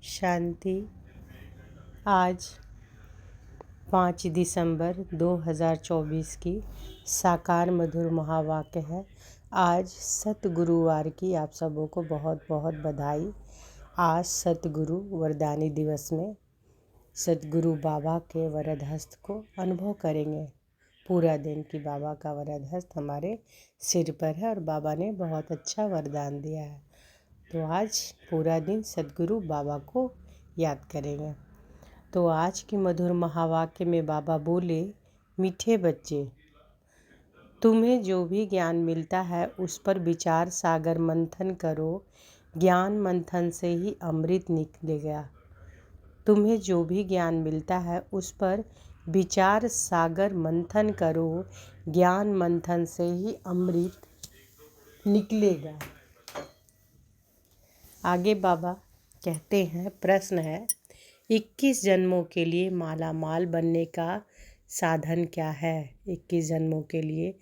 शांति। आज 5 दिसंबर 2024 की साकार मधुर महावाक्य है। आज सतगुरुवार की आप सबों को बहुत बहुत बधाई। आज सतगुरु वरदानी दिवस में सतगुरु बाबा के वरद हस्त को अनुभव करेंगे पूरा दिन कि बाबा का वरद हस्त हमारे सिर पर है और बाबा ने बहुत अच्छा वरदान दिया है। तो आज पूरा दिन सतगुरु बाबा को याद करेंगे। तो आज की मधुर महावाक्य में बाबा बोले, मीठे बच्चे, तुम्हें जो भी ज्ञान मिलता है उस पर विचार सागर मंथन करो। ज्ञान मंथन से ही अमृत निकलेगा। तुम्हें जो भी ज्ञान मिलता है उस पर विचार सागर मंथन करो। ज्ञान मंथन से ही अमृत निकलेगा। आगे बाबा कहते हैं, प्रश्न है, 21 जन्मों के लिए माला माल बनने का साधन क्या है? 21 जन्मों के लिए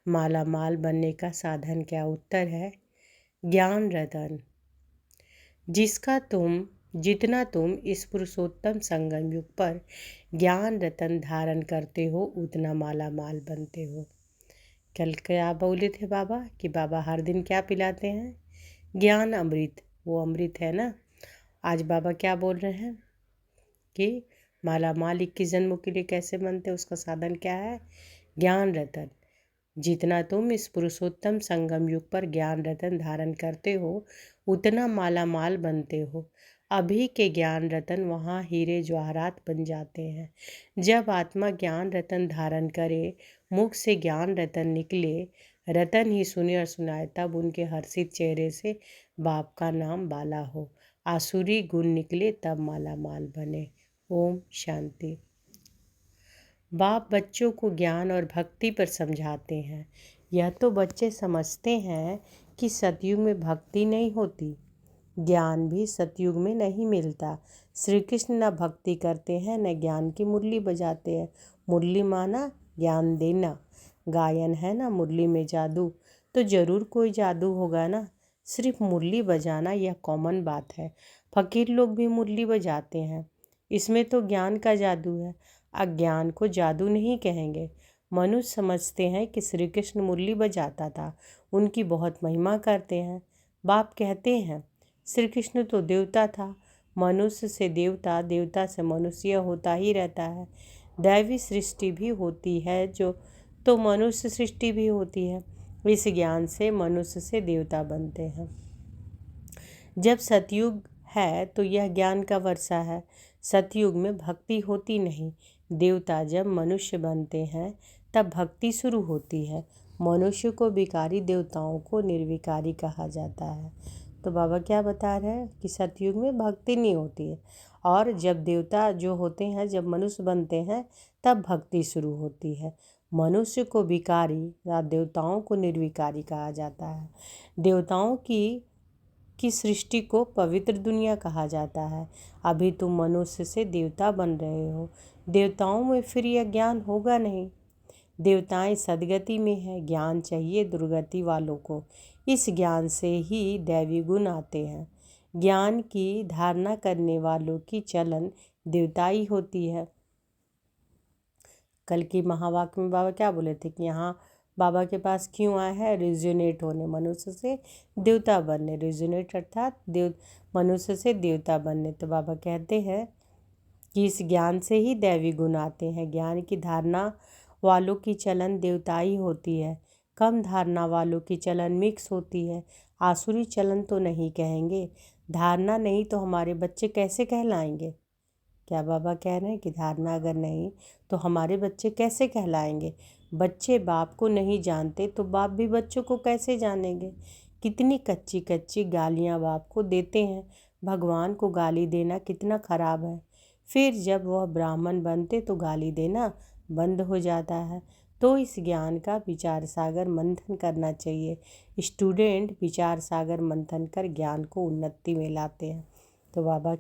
माला माल बनने का साधन क्या? उत्तर है ज्ञान रतन। जितना तुम इस पुरुषोत्तम संगम युग पर ज्ञान रतन धारण करते हो उतना माला माल बनते हो। कल क्या बोले थे बाबा कि बाबा हर दिन क्या पिलाते हैं? ज्ञान अमृत। वो अमृत है ना। आज बाबा क्या बोल रहे हैं कि माला माल 21 जन्मों के लिए कैसे बनते, उसका साधन क्या है? ज्ञान रतन। जितना तुम इस पुरुषोत्तम संगम युग पर ज्ञान रतन धारण करते हो उतना माला माल बनते हो। अभी के ज्ञान रतन वहाँ हीरे जवाहरात बन जाते हैं। जब आत्मा ज्ञान रतन धारण करे, मुख से ज्ञान रतन निकले, रतन ही सुने और सुनाए, तब उनके हर्षित चेहरे से बाप का नाम बाला हो। आसुरी गुण निकले तब माला माल बने। ओम शांति। बाप बच्चों को ज्ञान और भक्ति पर समझाते हैं। यह तो बच्चे समझते हैं कि सतयुग में भक्ति नहीं होती, ज्ञान भी सतयुग में नहीं मिलता। श्री कृष्ण न भक्ति करते हैं न ज्ञान की मुरली बजाते हैं। मुरली माना ज्ञान देना, गायन है ना मुरली में जादू, तो जरूर कोई जादू होगा ना। सिर्फ मुरली बजाना यह कॉमन बात है। फकीर लोग भी मुरली बजाते हैं, इसमें तो ज्ञान का जादू है। अज्ञान को जादू नहीं कहेंगे। मनुष्य समझते हैं कि श्री कृष्ण मुरली बजाता था, उनकी बहुत महिमा करते हैं। बाप कहते हैं श्री कृष्ण तो देवता था। मनुष्य से देवता, देवता से मनुष्य होता ही रहता है। दैवी सृष्टि भी होती है जो तो मनुष्य सृष्टि भी होती है। इस ज्ञान से मनुष्य से देवता बनते हैं। जब सतयुग है तो यह ज्ञान का वर्षा है। सतयुग में भक्ति होती नहीं। देवता जब मनुष्य बनते हैं तब भक्ति शुरू होती है। मनुष्य को विकारी, देवताओं को निर्विकारी कहा जाता है। तो बाबा क्या बता रहे हैं कि सतयुग में भक्ति नहीं होती है, और जब देवता जो होते हैं, जब मनुष्य बनते हैं तब भक्ति शुरू होती है। मनुष्य को विकारी या देवताओं को निर्विकारी कहा जाता है। देवताओं की सृष्टि को पवित्र दुनिया कहा जाता है। अभी तुम मनुष्य से देवता बन रहे हो। देवताओं में फिर यह ज्ञान होगा नहीं। देवताएं सदगति में है, ज्ञान चाहिए दुर्गति वालों को। इस ज्ञान से ही दैवी गुण आते हैं। ज्ञान की धारणा करने वालों की चलन देवताई होती है। कल की महावाक्य में बाबा क्या बोले थे कि यहाँ बाबा के पास क्यों आए हैं? रिजोनेट होने, मनुष्य से देवता बनने। रिजोनेट अर्थात मनुष्य से देवता बनने। तो बाबा कहते हैं कि इस ज्ञान से ही दैवी गुण आते हैं। ज्ञान की धारणा वालों की चलन देवताई होती है। कम धारणा वालों की चलन मिक्स होती है। आसुरी चलन तो नहीं कहेंगे। धारणा नहीं तो हमारे बच्चे कैसे कहलाएंगे? क्या बाबा कह रहे हैं कि धारणा अगर नहीं तो हमारे बच्चे कैसे कहलाएंगे? बच्चे बाप को नहीं जानते तो बाप भी बच्चों को कैसे जानेंगे? कितनी कच्ची कच्ची गालियाँ बाप को देते हैं। भगवान को गाली देना कितना खराब है। फिर जब वह ब्राह्मण बनते तो गाली देना बंद हो जाता है। तो इस ज्ञान का विचार सागर मंथन करना चाहिए। स्टूडेंट विचार सागर मंथन कर ज्ञान को उन्नति में लाते हैं। तो बाबा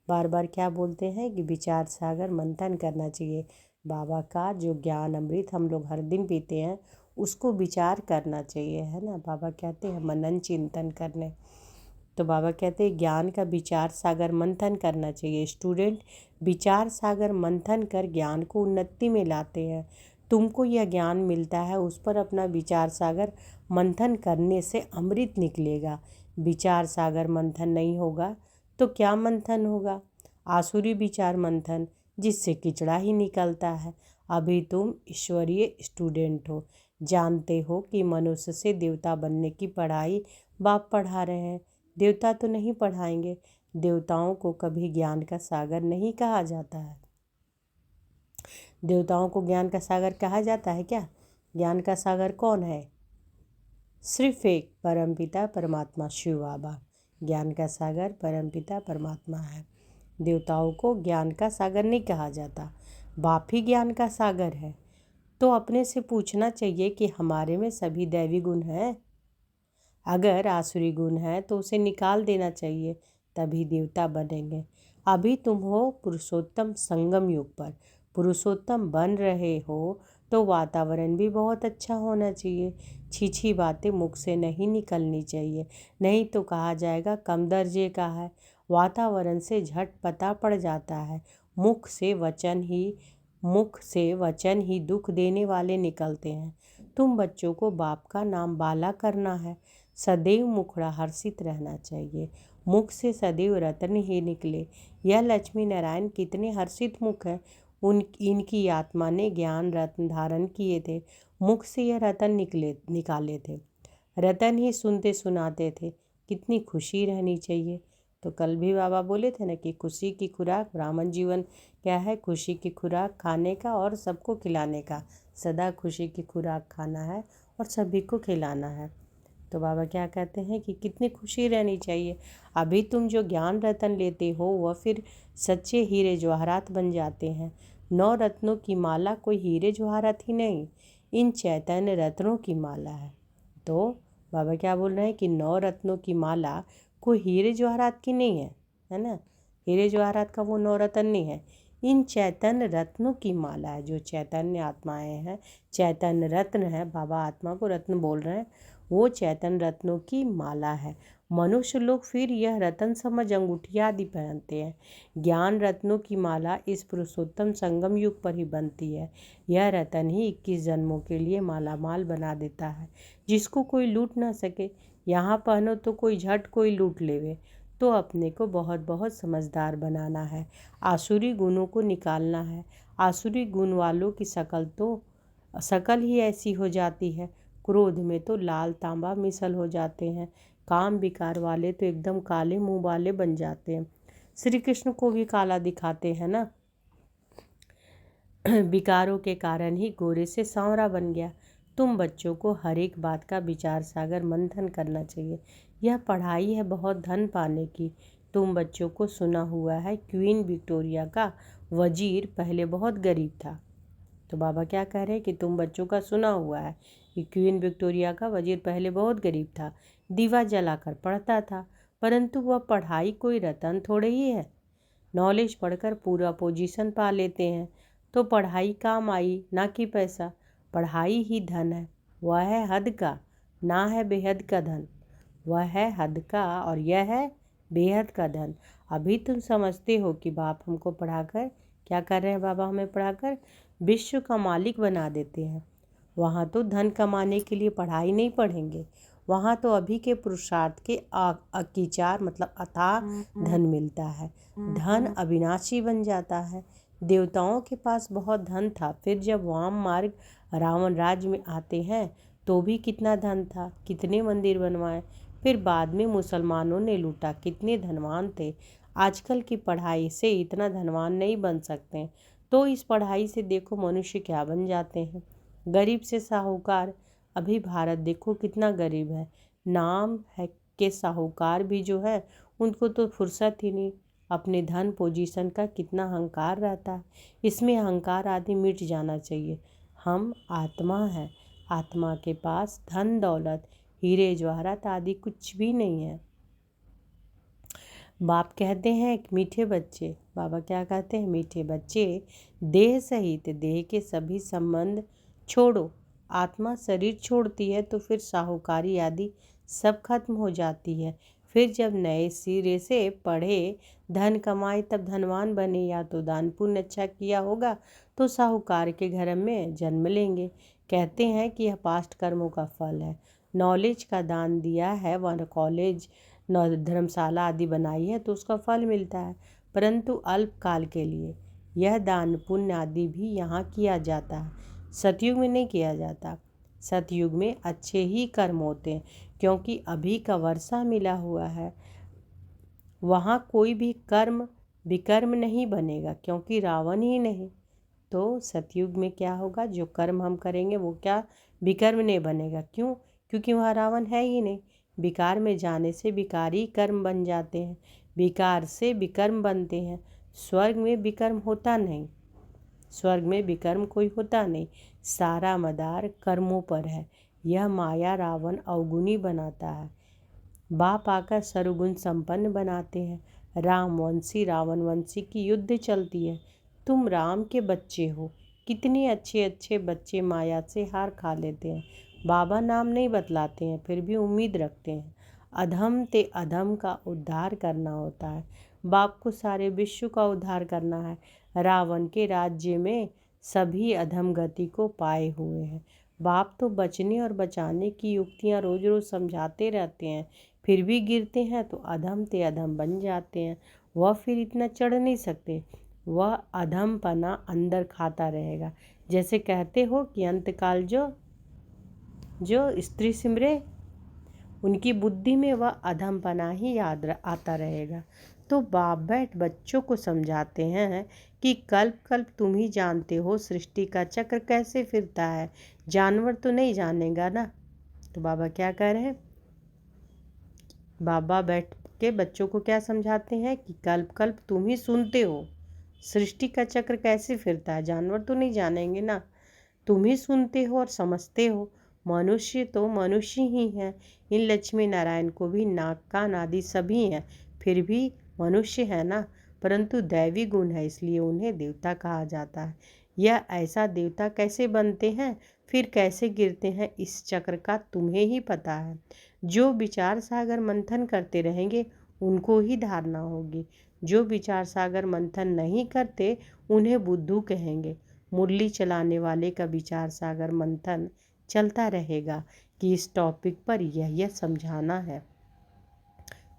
बार बार क्या बोलते हैं कि विचार सागर मंथन करना चाहिए। बाबा का जो ज्ञान अमृत हम लोग हर दिन पीते हैं उसको विचार करना चाहिए, है ना। बाबा कहते हैं मनन चिंतन करने। तो बाबा कहते हैं ज्ञान का विचार सागर मंथन करना चाहिए। स्टूडेंट विचार सागर मंथन कर ज्ञान को उन्नति में लाते हैं। तुमको यह ज्ञान मिलता है, उस पर अपना विचार सागर मंथन करने से अमृत निकलेगा। विचार सागर मंथन नहीं होगा तो क्या मंथन होगा? आसुरी विचार मंथन, जिससे किचड़ा ही निकलता है। अभी तुम ईश्वरीय स्टूडेंट हो, जानते हो कि मनुष्य से देवता बनने की पढ़ाई बाप पढ़ा रहे हैं। देवता तो नहीं पढ़ाएंगे। देवताओं को कभी ज्ञान का सागर नहीं कहा जाता है। देवताओं को ज्ञान का सागर कहा जाता है क्या? ज्ञान का सागर कौन है? सिर्फ एक परमपिता परमात्मा शिव बाबा। ज्ञान का सागर परमपिता परमात्मा है। देवताओं को ज्ञान का सागर नहीं कहा जाता, बाप ही ज्ञान का सागर है। तो अपने से पूछना चाहिए कि हमारे में सभी दैवी गुण हैं? अगर आसुरी गुण है तो उसे निकाल देना चाहिए, तभी देवता बनेंगे। अभी तुम हो पुरुषोत्तम संगम युग पर, पुरुषोत्तम बन रहे हो तो वातावरण भी बहुत अच्छा होना चाहिए। छी बातें मुख से नहीं निकलनी चाहिए, नहीं तो कहा जाएगा कम दर्जे का है। वातावरण से झट पता पड़ जाता है। मुख से वचन ही दुख देने वाले निकलते हैं। तुम बच्चों को बाप का नाम बाला करना है। सदैव मुखड़ा हर्षित रहना चाहिए। मुख से सदैव रत्न ही निकले। यह लक्ष्मी नारायण कितने हर्षित मुख हैं। इनकी आत्मा ने ज्ञान रत्न धारण किए थे। मुख से यह रत्न निकाले थे। रत्न ही सुनते सुनाते थे। कितनी खुशी रहनी चाहिए। तो कल भी बाबा बोले थे ना कि खुशी की खुराक ब्राह्मण जीवन क्या है? खुशी की खुराक खाने का और सबको खिलाने का। सदा खुशी की खुराक खाना है और सभी को खिलाना है। तो बाबा क्या कहते हैं कि कितनी खुशी रहनी चाहिए। अभी तुम जो ज्ञान रत्न लेते हो वह फिर सच्चे हीरे जवाहरात बन जाते हैं। 9 रत्नों की माला कोई हीरे जवाहरात ही नहीं, इन चैतन्य रत्नों की माला है। तो बाबा क्या बोल रहे हैं कि 9 रत्नों की माला कोई हीरे जवाहरात की नहीं है ना? हीरे जवाहरात का वो 9 रत्न नहीं है, इन चैतन्य रत्नों की माला है। जो चैतन्य आत्माएं हैं, चैतन्य रत्न है, बाबा आत्मा को रत्न बोल रहे हैं, वो चैतन्य रत्नों की माला है। मनुष्य लोग फिर यह रत्न समझ अंगूठियाँ आदि पहनते हैं। ज्ञान रत्नों की माला इस पुरुषोत्तम संगम युग पर ही बनती है। यह रत्न ही 21 जन्मों के लिए माला माल बना देता है, जिसको कोई लूट ना सके। यहाँ पहनो तो कोई झट कोई लूट लेवे। तो अपने को बहुत बहुत समझदार बनाना है। आसुरी गुणों को निकालना है। आसुरी गुण वालों की शकल ही ऐसी हो जाती है। क्रोध में तो लाल तांबा मिसल हो जाते हैं। काम विकार वाले तो एकदम काले मुंह वाले बन जाते हैं। श्री कृष्ण को भी काला दिखाते हैं ना। विकारों के कारण ही गोरे से सांवरा बन गया। तुम बच्चों को हर एक बात का विचार सागर मंथन करना चाहिए। यह पढ़ाई है बहुत धन पाने की। तुम बच्चों को सुना हुआ है क्वीन विक्टोरिया का वजीर पहले बहुत गरीब था। तो बाबा क्या कह रहे हैं कि तुम बच्चों का सुना हुआ है कि क्वीन विक्टोरिया का वजीर पहले बहुत गरीब था, दीवा जलाकर पढ़ता था। परंतु वह पढ़ाई कोई रतन थोड़े ही है। नॉलेज पढ़कर पूरा पोजीशन पा लेते हैं। तो पढ़ाई काम आई, ना कि पैसा। पढ़ाई ही धन है। वह है हद का, ना है बेहद का धन। वह है हद का और यह है बेहद का धन। अभी तुम समझते हो कि बाप हमको पढ़ाकर क्या कर रहे हैं? बाबा हमें पढ़ाकर विश्व का मालिक बना देते हैं। वहाँ तो धन कमाने के लिए पढ़ाई नहीं पढ़ेंगे, वहाँ तो अभी के पुरुषार्थ के अकीचार मतलब अथाह धन मिलता है। धन अविनाशी बन जाता है। देवताओं के पास बहुत धन था, फिर जब वाम मार्ग रावण राज्य में आते हैं तो भी कितना धन था, कितने मंदिर बनवाए। फिर बाद में मुसलमानों ने लूटा, कितने धनवान थे। आजकल की पढ़ाई से इतना धनवान नहीं बन सकते। तो इस पढ़ाई से देखो मनुष्य क्या बन जाते हैं, गरीब से साहूकार। अभी भारत देखो कितना गरीब है। नाम है के साहूकार भी जो है उनको तो फुर्सत ही नहीं। अपने धन पोजीशन का कितना अहंकार रहता है। इसमें अहंकार आदि मिट जाना चाहिए। हम आत्मा है, आत्मा के पास धन दौलत हीरे जवाहरात आदि कुछ भी नहीं है। बाप कहते हैं मीठे बच्चे, बाबा क्या कहते हैं? मीठे बच्चे, देह सहित देह के सभी संबंध छोड़ो। आत्मा शरीर छोड़ती है तो फिर साहूकारी आदि सब खत्म हो जाती है। फिर जब नए सिरे से पढ़े, धन कमाए तब धनवान बने, या तो दान पुण्य अच्छा किया होगा तो साहूकार के घर में जन्म लेंगे। कहते हैं कि यह पास्ट कर्मों का फल है। नॉलेज का दान दिया है, वह कॉलेज धर्मशाला आदि बनाई है तो उसका फल मिलता है, परंतु अल्पकाल के लिए। यह दान पुण्य आदि भी यहाँ किया जाता है, सतयुग में नहीं किया जाता। सतयुग में अच्छे ही कर्म होते हैं, क्योंकि अभी का वर्षा मिला हुआ है। वहाँ कोई भी कर्म विकर्म नहीं बनेगा, क्योंकि रावण ही नहीं। तो सतयुग में क्या होगा, जो कर्म हम करेंगे वो क्या विकर्म नहीं बनेगा। क्यों? क्योंकि वहाँ रावण है ही नहीं। विकार में जाने से विकारी कर्म बन जाते हैं, विकार से विकर्म बनते हैं। स्वर्ग में विकर्म होता नहीं, स्वर्ग में विकर्म कोई होता नहीं, सारा मदार कर्मों पर है। यह माया रावण अवगुणी बनाता है, बाप आकर सर्वगुण संपन्न बनाते हैं। रामवंशी रावणवंशी की युद्ध चलती है। तुम राम के बच्चे हो, कितने अच्छे अच्छे बच्चे माया से हार खा लेते हैं। बाबा नाम नहीं बतलाते हैं, फिर भी उम्मीद रखते हैं। अधम ते अधम का उद्धार करना होता है, बाप को सारे विश्व का उद्धार करना है। रावण के राज्य में सभी अधम गति को पाए हुए हैं। बाप तो बचने और बचाने की युक्तियाँ रोज रोज समझाते रहते हैं, फिर भी गिरते हैं तो अधम ते अधम बन जाते हैं। वह फिर इतना चढ़ नहीं सकते, वह अधमपना अंदर खाता रहेगा। जैसे कहते हो कि अंतकाल जो स्त्री सिमरे, उनकी बुद्धि में वह अधमपना ही याद आता रहेगा। तो बाप बैठ बच्चों को समझाते हैं कि कल्प कल्प तुम ही जानते हो सृष्टि का चक्र कैसे फिरता है, जानवर तो नहीं जानेगा ना। तो बाबा क्या कह रहे हैं, बाबा बैठ के बच्चों को क्या समझाते हैं कि कल्प कल्प तुम ही सुनते हो सृष्टि का चक्र कैसे फिरता है, जानवर तो नहीं जानेंगे ना, तुम ही सुनते हो और समझते हो। मनुष्य तो मनुष्य ही हैं, इन लक्ष्मी नारायण को भी नाक कान आदि सभी हैं, फिर भी मनुष्य है ना, परंतु दैवी गुण है इसलिए उन्हें देवता कहा जाता है। यह ऐसा देवता कैसे बनते हैं, फिर कैसे गिरते हैं, इस चक्र का तुम्हें ही पता है। जो विचार सागर मंथन करते रहेंगे उनको ही धारणा होगी, जो विचार सागर मंथन नहीं करते उन्हें बुद्धू कहेंगे। मुरली चलाने वाले का विचार सागर मंथन चलता रहेगा कि इस टॉपिक पर यह समझाना है।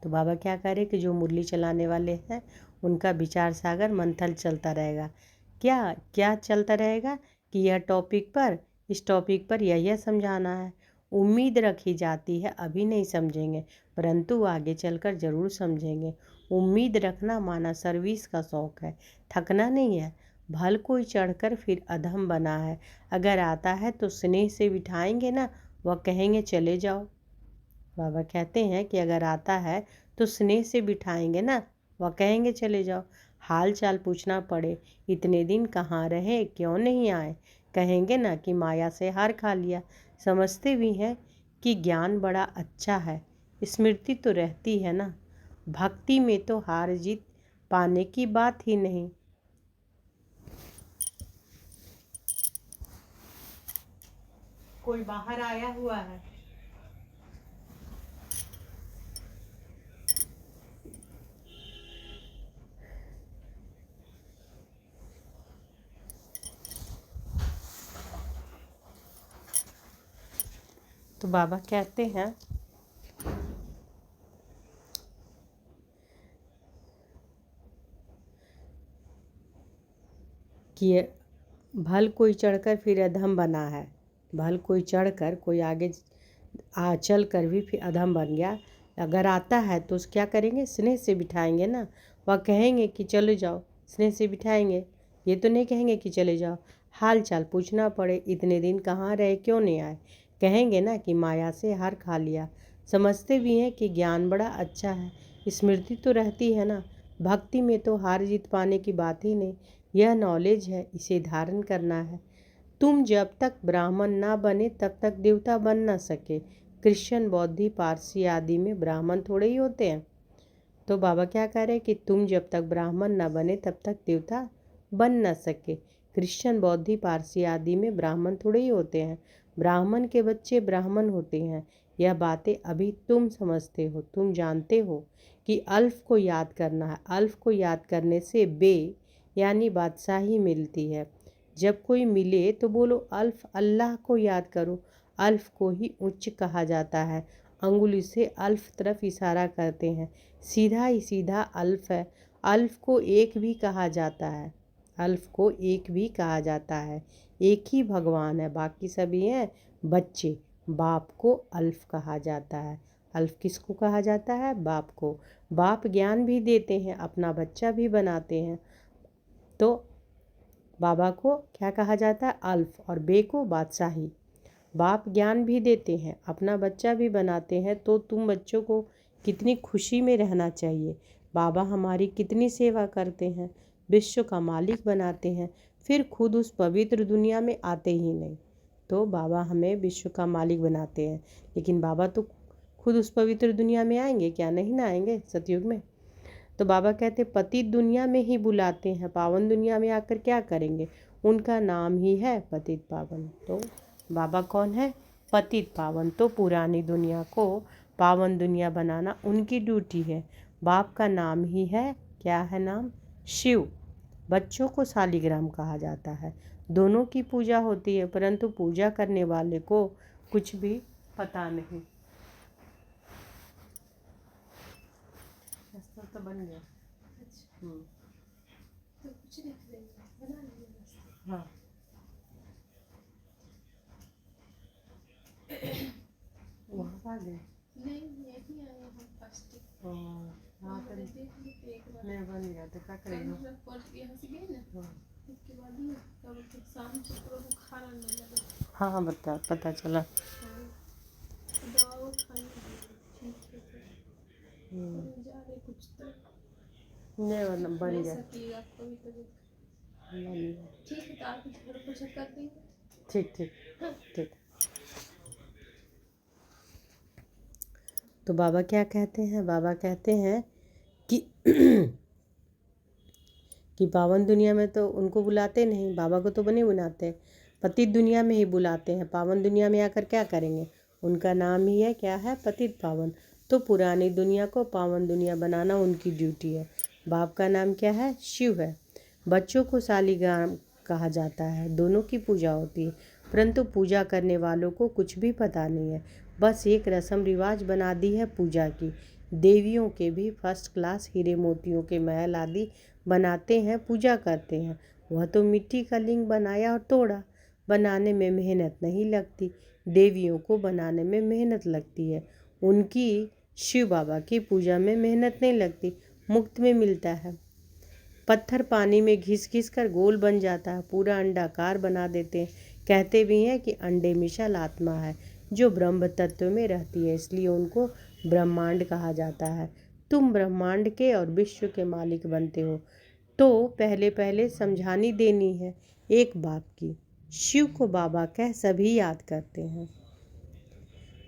तो बाबा क्या करे कि जो मुरली चलाने वाले हैं उनका विचार सागर मंथन चलता रहेगा। क्या क्या चलता रहेगा कि यह टॉपिक पर, इस टॉपिक पर यह समझाना है। उम्मीद रखी जाती है अभी नहीं समझेंगे, परंतु आगे चलकर ज़रूर समझेंगे। उम्मीद रखना माना सर्विस का शौक़ है, थकना नहीं है। भल कोई चढ़कर फिर अधम बना है, अगर आता है तो स्नेह से बिठाएंगे ना, वह कहेंगे चले जाओ। बाबा कहते हैं कि अगर आता है तो स्नेह से बिठाएंगे ना, वह कहेंगे चले जाओ। हाल चाल पूछना पड़े, इतने दिन कहाँ रहे, क्यों नहीं आए, कहेंगे ना कि माया से हार खा लिया। समझते भी हैं कि ज्ञान बड़ा अच्छा है, स्मृति तो रहती है ना, भक्ति में तो हार जीत पाने की बात ही नहीं। कोई बाहर आया हुआ है। तो बाबा कहते हैं कि भल कोई चढ़कर फिर अधम बना है, भल कोई चढ़कर कोई आगे चल कर भी फिर अधम बन गया। अगर आता है तो क्या करेंगे, स्नेह से बिठाएंगे ना, वह कहेंगे कि चले जाओ, स्नेह से बिठाएंगे, ये तो नहीं कहेंगे कि चले जाओ। हाल चाल पूछना पड़े, इतने दिन कहाँ रहे, क्यों नहीं आए, कहेंगे ना कि माया से हार खा लिया। समझते भी हैं कि ज्ञान बड़ा अच्छा है, स्मृति तो रहती है ना, भक्ति में तो हार जीत पाने की बात ही नहीं। यह नॉलेज है, इसे धारण करना है। तुम जब तक ब्राह्मण ना बने तब तक देवता बन ना सके। क्रिश्चियन बौद्धि पारसी आदि में ब्राह्मण थोड़े ही होते हैं। तो बाबा क्या कह रहे हैं कि तुम जब तक ब्राह्मण ना बने तब तक देवता बन ना सके। क्रिश्चियन बौद्धि पारसी आदि में ब्राह्मण थोड़े ही होते हैं, ब्राह्मण के बच्चे ब्राह्मण होते हैं, यह बातें अभी तुम समझते हो। तुम जानते हो कि अल्फ को याद करना है। अल्फ को याद करने से बे यानी बादशाही मिलती है। जब कोई मिले तो बोलो अल्फ, अल्लाह को याद करो। अल्फ को ही उच्च कहा जाता है। अंगुली से अल्फ तरफ इशारा करते हैं। सीधा ही सीधा अल्फ है। अल्फ को एक भी कहा जाता है। अल्फ को एक भी कहा जाता है। एक ही भगवान है, बाकी सभी हैं बच्चे। बाप को अल्फ कहा जाता है। अल्फ किसको कहा जाता है? बाप को। बाप ज्ञान भी देते हैं, अपना बच्चा भी बनाते हैं। तो बाबा को क्या कहा जाता है? अल्फ। और बे को बादशाही। बाप ज्ञान भी देते हैं, अपना बच्चा भी बनाते हैं। तो तुम बच्चों को कितनी खुशी में रहना चाहिए। बाबा हमारी कितनी सेवा करते हैं, विश्व का मालिक बनाते हैं, फिर खुद उस पवित्र दुनिया में आते ही नहीं। तो बाबा हमें विश्व का मालिक बनाते हैं, लेकिन बाबा तो खुद उस पवित्र दुनिया में आएंगे क्या? नहीं ना आएंगे सतयुग में। तो बाबा कहते पतित दुनिया में ही बुलाते हैं, पावन दुनिया में आकर क्या करेंगे? उनका नाम ही है पतित पावन। तो बाबा कौन है? पतित पावन। तो पुरानी दुनिया को पावन दुनिया बनाना उनकी ड्यूटी है। बाप का नाम ही है, क्या है नाम? शिव। बच्चों को शालिग्राम कहा जाता है। दोनों की पूजा होती है, परंतु पूजा करने वाले को कुछ भी पता नहीं। तो बन गया। तो कुछ लिख देंगे, बना लेंगे। हाँ वहाँ आ गए नहीं, यही आए हम फर्स्ट। हाँ तो नहीं बन गया तो क्या करेंगे? यहाँ से गए ना, उसके बाद ही तब शाम से पूरा बुखार आने लगा। हाँ हाँ बता, पता चला। दवा खाने ठीक है जा रहे कुछ तो नहीं बन गया। ठीक है तो आप घर पर चेक कर देंगे। ठीक ठीक ठीक। तो बाबा क्या कहते हैं? बाबा कहते हैं कि पावन दुनिया में तो उनको बुलाते नहीं, बाबा को तो बने बुलाते, पतित दुनिया में ही बुलाते हैं। पावन दुनिया में आकर क्या करेंगे? उनका नाम ही है, क्या है? पतित पावन। तो पुरानी दुनिया को पावन दुनिया बनाना उनकी ड्यूटी है। बाप का नाम क्या है? शिव है। बच्चों को शालिग्राम कहा जाता है। दोनों की पूजा होती है, परंतु पूजा करने वालों को कुछ भी पता नहीं है। बस एक रस्म रिवाज बना दी है पूजा की। देवियों के भी फर्स्ट क्लास हीरे मोतियों के महल आदि बनाते हैं, पूजा करते हैं। वह तो मिट्टी का लिंग बनाया और तोड़ा। बनाने में मेहनत नहीं लगती, देवियों को बनाने में मेहनत लगती है। उनकी शिव बाबा की पूजा में मेहनत नहीं लगती, मुफ्त में मिलता है। पत्थर पानी में घिस घिस कर गोल बन जाता है, पूरा अंडाकार बना देते हैं। कहते भी हैं कि अंडे मिशल आत्मा है जो ब्रह्म तत्व में रहती है, इसलिए उनको ब्रह्मांड कहा जाता है। तुम ब्रह्मांड के और विश्व के मालिक बनते हो। तो पहले पहले समझानी देनी है एक बात की। शिव को बाबा कह सभी याद करते हैं।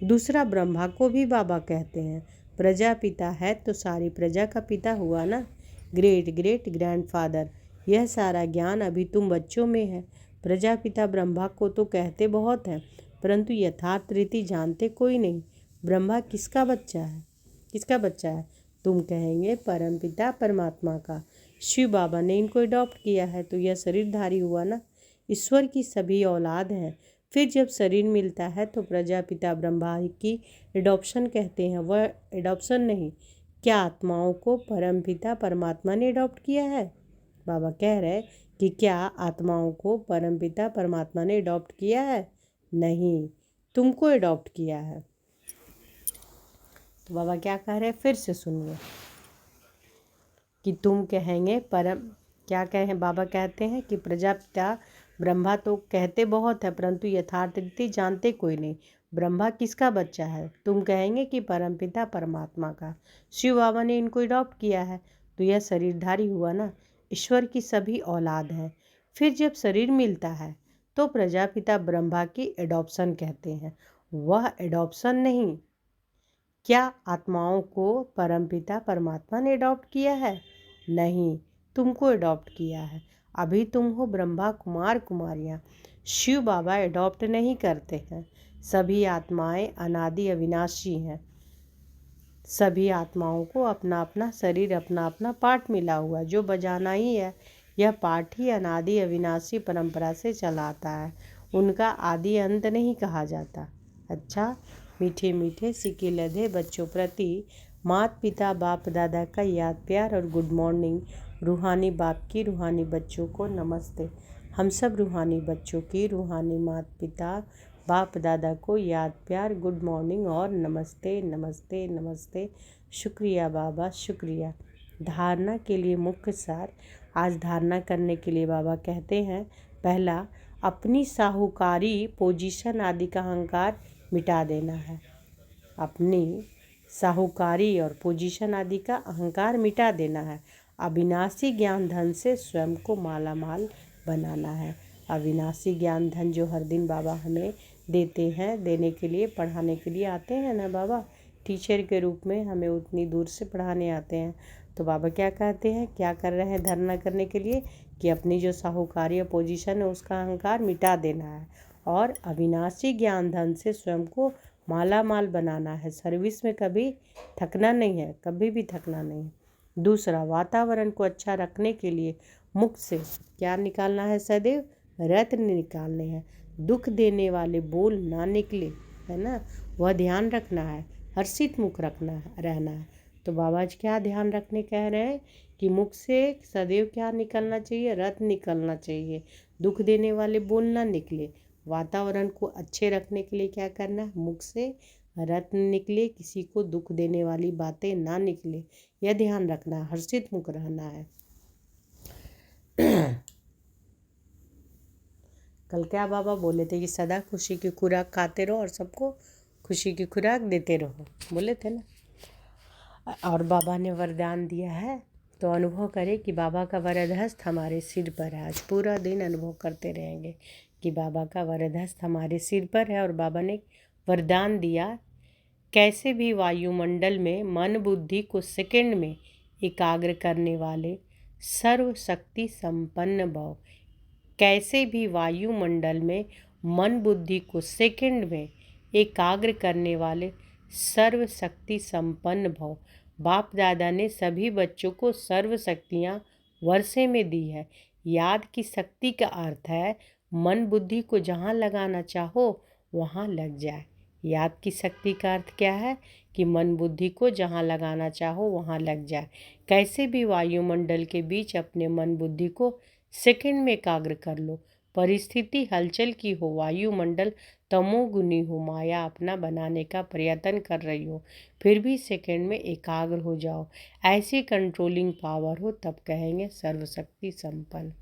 दूसरा ब्रह्मा को भी बाबा कहते हैं। प्रजापिता है तो सारी प्रजा का पिता हुआ ना, ग्रेट ग्रेट ग्रैंडफादर। यह सारा ज्ञान अभी तुम बच्चों में है। प्रजापिता ब्रह्मा को तो कहते बहुत हैं, परंतु यथार्थ रीति जानते कोई नहीं। ब्रह्मा किसका बच्चा है? किसका बच्चा है? तुम कहेंगे परमपिता परमात्मा का। शिव बाबा ने इनको अडॉप्ट किया है, तो यह शरीरधारी हुआ ना। ईश्वर की सभी औलाद हैं। फिर जब शरीर मिलता है तो प्रजापिता ब्रह्मा की एडॉप्शन कहते हैं। वह एडॉप्शन नहीं, क्या आत्माओं को परमपिता परमात्मा ने अडॉप्ट किया है? बाबा कह रहे कि क्या आत्माओं को परमपिता परमात्मा ने अडॉप्ट किया है? नहीं, तुमको अडॉप्ट किया है। तो बाबा क्या कह रहे हैं? फिर से सुनिए कि तुम कहेंगे परम, क्या कहें? बाबा कहते हैं कि प्रजापिता ब्रह्मा तो कहते बहुत है, परंतु यथार्थ रीति जानते कोई नहीं। ब्रह्मा किसका बच्चा है? तुम कहेंगे कि परमपिता परमात्मा का। शिव बाबा ने इनको अडॉप्ट किया है, तो यह शरीरधारी हुआ ना। ईश्वर की सभी औलाद है। फिर जब शरीर मिलता है तो प्रजापिता ब्रह्मा की एडॉप्शन कहते हैं। वह एडॉप्शन नहीं, क्या आत्माओं को परमपिता परमात्मा ने अडॉप्ट किया है? नहीं, तुमको अडॉप्ट किया है। अभी तुम हो ब्रह्मा कुमार कुमारियाँ। शिव बाबा एडॉप्ट नहीं करते हैं। सभी आत्माएं अनादि अविनाशी हैं। सभी आत्माओं को अपना अपना शरीर, अपना अपना पार्ट मिला हुआ है, जो बजाना ही है। यह पार्ट ही अनादि अविनाशी परंपरा से चला आता है। उनका आदि अंत नहीं कहा जाता। अच्छा, मीठे मीठे सिके लधे बच्चों प्रति माता पिता बाप दादा का याद प्यार और गुड मॉर्निंग। रूहानी बाप की रूहानी बच्चों को नमस्ते। हम सब रूहानी बच्चों की रूहानी माता पिता बाप दादा को याद प्यार, गुड मॉर्निंग और नमस्ते नमस्ते नमस्ते। शुक्रिया बाबा, शुक्रिया। धारणा के लिए मुख्य सार। आज धारणा करने के लिए बाबा कहते हैं, पहला, अपनी साहूकारी पोजीशन आदि का अहंकार मिटा देना है। अपनी साहूकारी और पोजीशन आदि का अहंकार मिटा देना है। अविनाशी ज्ञान धन से स्वयं को माला माल बनाना है। अविनाशी ज्ञान धन जो हर दिन बाबा हमें देते हैं, देने के लिए, पढ़ाने के लिए आते हैं ना बाबा, टीचर के रूप में हमें उतनी दूर से पढ़ाने आते हैं। तो बाबा क्या कहते हैं, क्या कर रहे हैं धारणा करने के लिए, कि अपनी जो साहूकारी या पोजीशन है उसका अहंकार मिटा देना है और अविनाशी ज्ञान धन से स्वयं को माला माल बनाना है। सर्विस में कभी थकना नहीं है, कभी भी थकना नहीं। दूसरा, वातावरण को अच्छा रखने के लिए मुख से क्या निकालना है, सदैव रत्न निकालने हैं। दुख देने वाले बोल ना निकले, है ना, वह ध्यान रखना है। हर्षित मुख रहना है। तो बाबा जी क्या ध्यान रखने कह रहे हैं, कि मुख से सदैव क्या निकलना चाहिए, रत्न निकलना चाहिए। दुख देने वाले बोल ना निकले। वातावरण को अच्छे रखने के लिए क्या करना है, मुख से रत्न निकले, किसी को दुख देने वाली बातें ना निकले, यह ध्यान रखना है। हर्षित मुख रहना है। कल क्या बाबा बोले थे, कि सदा खुशी की खुराक खाते रहो और सबको खुशी की खुराक देते रहो, बोले थे ना। और बाबा ने वरदान दिया है, तो अनुभव करें कि बाबा का वरद हस्त हमारे सिर पर है। आज पूरा दिन अनुभव करते रहेंगे कि बाबा का वरद हस्त हमारे सिर पर है। और बाबा ने वरदान दिया, कैसे भी वायुमंडल में मन बुद्धि को सेकंड में एकाग्र करने वाले सर्वशक्ति संपन्न भव। कैसे भी वायुमंडल में मन बुद्धि को सेकंड में एकाग्र करने वाले सर्वशक्ति संपन्न भव। बाप दादा ने सभी बच्चों को सर्व शक्तियाँ वर्षे में दी है। याद की शक्ति का अर्थ है मन बुद्धि को जहाँ लगाना चाहो वहाँ लग जाए। याद की शक्ति का अर्थ क्या है, कि मन बुद्धि को जहाँ लगाना चाहो वहाँ लग जाए। कैसे भी वायुमंडल के बीच अपने मन बुद्धि को सेकंड में एकाग्र कर लो। परिस्थिति हलचल की हो, वायुमंडल तमोगुनी हो, माया अपना बनाने का प्रयत्न कर रही हो, फिर भी सेकंड में एकाग्र हो जाओ। ऐसी कंट्रोलिंग पावर हो, तब कहेंगे सर्वशक्ति संपन्न।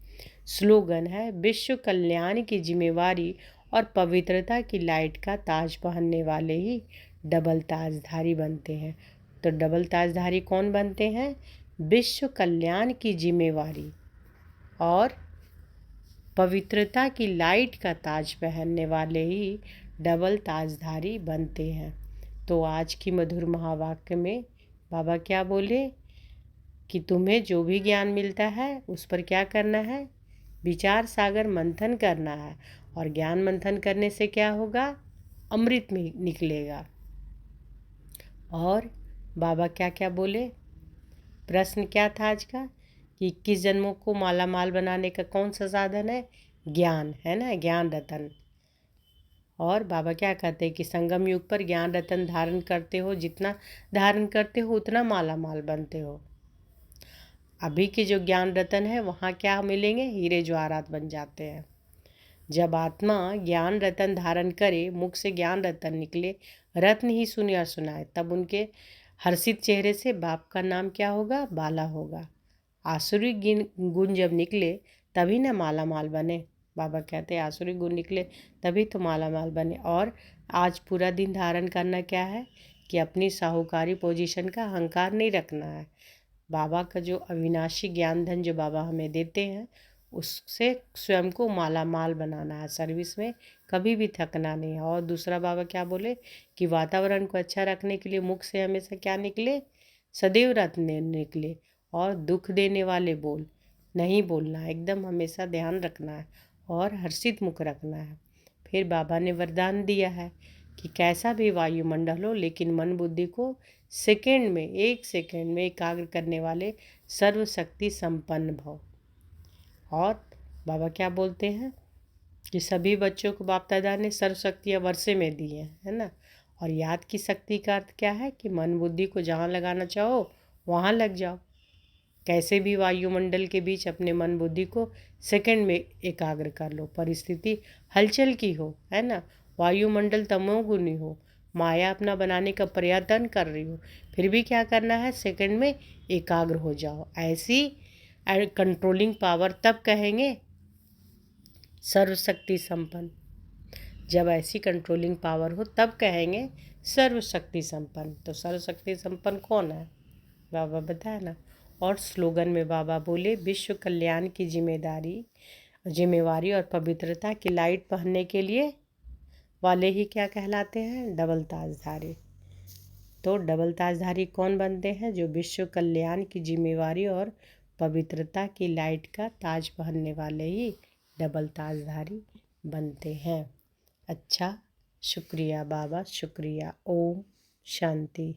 स्लोगन है, विश्व कल्याण की जिम्मेवारी और पवित्रता की लाइट का ताज पहनने वाले ही डबल ताजधारी बनते हैं। तो डबल ताजधारी कौन बनते हैं, विश्व कल्याण की जिम्मेवारी और पवित्रता की लाइट का ताज पहनने वाले ही डबल ताजधारी बनते हैं। तो आज की मधुर महावाक्य में बाबा क्या बोले, कि तुम्हें जो भी ज्ञान मिलता है उस पर क्या करना है, विचार सागर मंथन करना है। और ज्ञान मंथन करने से क्या होगा, अमृत में निकलेगा। और बाबा क्या क्या बोले, प्रश्न क्या था आज का, कि 21 जन्मों को माला माल बनाने का कौन सा साधन है, ज्ञान, है ना, ज्ञान रतन। और बाबा क्या कहते हैं, कि संगम युग पर ज्ञान रतन धारण करते हो, जितना धारण करते हो उतना माला माल बनते हो। अभी के जो ज्ञान रतन है वहाँ क्या मिलेंगे, हीरे जवाहरात बन जाते हैं। जब आत्मा ज्ञान रतन धारण करे, मुख से ज्ञान रतन निकले, रत्न ही सुने और सुनाए, तब उनके हर्षित चेहरे से बाप का नाम क्या होगा, बाला होगा। आसुरी गुण जब निकले तभी ना माला माल बने। बाबा कहते हैं आसुरी गुण निकले तभी तो माला माल बने। और आज पूरा दिन धारण करना क्या है, कि अपनी साहूकारी पोजीशन का अहंकार नहीं रखना है। बाबा का जो अविनाशी ज्ञान धन जो बाबा हमें देते हैं, उससे स्वयं को माला माल बनाना है। सर्विस में कभी भी थकना नहीं है। और दूसरा बाबा क्या बोले, कि वातावरण को अच्छा रखने के लिए मुख से हमेशा क्या निकले, सदैव रत्न निकले। और दुख देने वाले बोल नहीं बोलना है, एकदम हमेशा ध्यान रखना है। और हर्षित मुख रखना है। फिर बाबा ने वरदान दिया है कि कैसा भी वायुमंडल हो, लेकिन मन बुद्धि को सेकंड में, 1 सेकंड में एकाग्र करने वाले सर्वशक्ति संपन्न भव। और बाबा क्या बोलते हैं कि सभी बच्चों को बाप दादा ने सर्वशक्तियाँ वर्षे में दी हैं, है ना। और याद की शक्ति का अर्थ क्या है कि मन बुद्धि को जहाँ लगाना चाहो वहाँ लग जाओ। कैसे भी वायुमंडल के बीच अपने मन बुद्धि को सेकंड में एकाग्र कर लो। परिस्थिति हलचल की हो, है ना, वायुमंडल तमोगुनी हो, माया अपना बनाने का प्रयत्न कर रही हो, फिर भी क्या करना है, सेकंड में एकाग्र हो जाओ। ऐसी कंट्रोलिंग पावर तब कहेंगे सर्वशक्ति संपन्न। जब ऐसी कंट्रोलिंग पावर हो तब कहेंगे सर्वशक्ति संपन्न। तो सर्वशक्ति संपन्न कौन है, बाबा बताया ना। और स्लोगन में बाबा बोले, विश्व कल्याण की जिम्मेवारी और पवित्रता की लाइट पहनने के लिए वाले ही क्या कहलाते हैं, डबल ताजधारी। तो डबल ताजधारी कौन बनते हैं, जो विश्व कल्याण की जिम्मेवारी और पवित्रता की लाइट का ताज पहनने वाले ही डबल ताजधारी बनते हैं। अच्छा, शुक्रिया बाबा, शुक्रिया। ओम शांति।